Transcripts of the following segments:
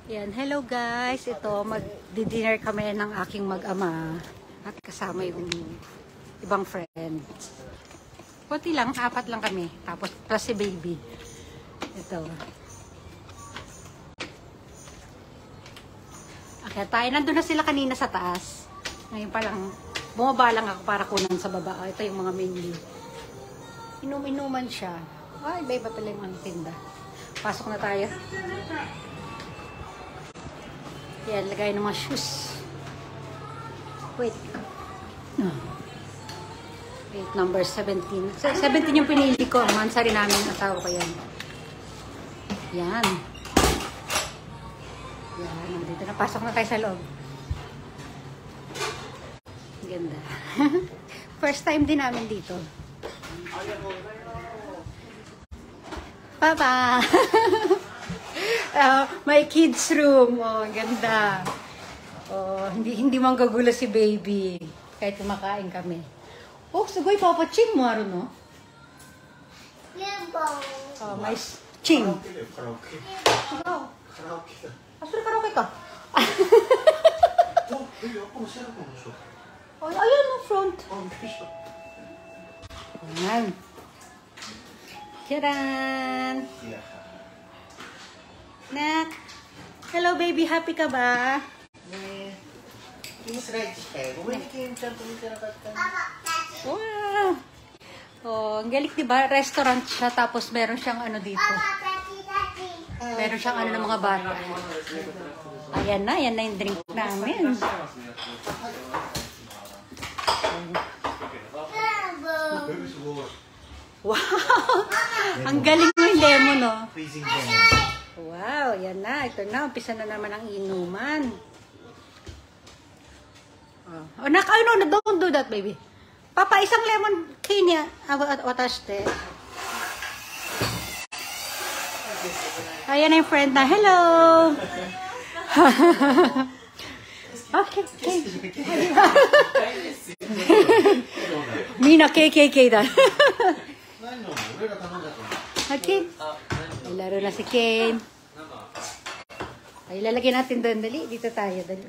Yan, hello guys. Ito, mag-dinner kami ng aking mag-ama. At kasama yung ibang friends. Kunti lang, 4 lang kami. Tapos plus si baby. Ito. Okay, tayo. Nandun na sila kanina sa taas. Ngayon pa lang, bumaba lang ako para kunan sa baba. Ito yung mga menu. Inum-inuman siya. Ay, iba pala yung mga tinda. Pasok na tayo. Yan, lagay ng mga shoes. Wait. Wait, number 17. 17 yung pinili ko. Mansari namin, asawa ko yan. Yan. Yan, dito na. Pasok na tayo sa loob. Ganda. First time din namin dito. Papa! My kids room. Oh, ganda. Oh, hindi manggagulo si baby. Kahit kumakain kami. Oh, sugoy Papa Ching mo aro no? Oh, may Ching. Karaoke. Karaoke. Asura karaoke ka? Oh, baby, ako masaya ko mo. Oh, ayun no front. Oh, fish. Ayan. Tcharan! Yeah. Nak! Hello baby, happy ka ba? Ne. Kinis-rides ka. Bumalik yung champion ka na kata. Wow! Oh, ang galing diba? Restaurant siya, tapos meron siyang ano dito. Meron siyang ano ng mga bata. Ayan na yung drink namin. Wow! Ang galing mo yung lemon, no? Freezing lemon. Wow, yan na. Ito na. Umpisa na naman ang inuman. Oh, no, don't do that, baby. Papa, isang lemon kanya. Wataste. Ayan na yung friend na. Hello! Okay. Mina, KKK da. Okay. Ay, laro na si Kane. Ay, lalagyan natin doon. Dali, dito tayo. Dali.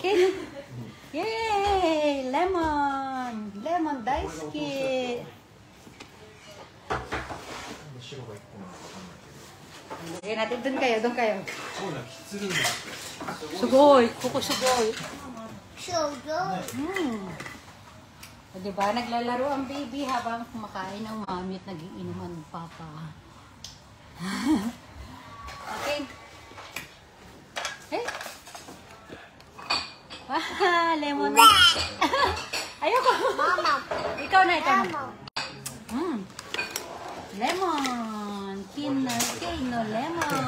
Kane. Yay! Lemon! Lemon daisuki! Lagyan natin doon kayo, doon kayo. Sugoy! Kuko sugoy! O, diba? Naglalaro ang baby habang kumakain ang mami at nagiinuman ng papa. Okay. Eh? Wah! Lemon na! Ayoko! Mama! Ikaw na, ikaw na. Lemon! Kino lemon!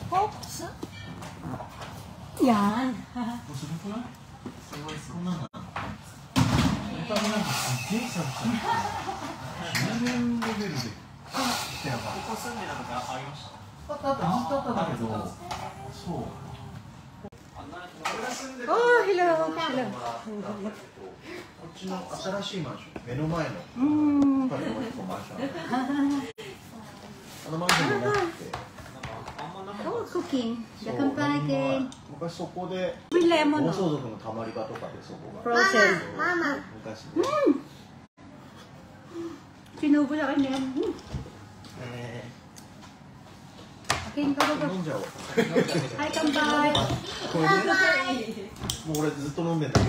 Pops! Yan! Oh, hello! Hello! こっちの新しいマンション、目の前のマンション。あのマンションじゃなくて。Oh, cooking. Yakang kain. 昔そこで暴走族のたまり場とかでそこが。Frozen. 昔ね。Sinubo na kanya. Okay, go. 飲んじゃおう。Hi, come by. もう俺ずっと飲んでんだ。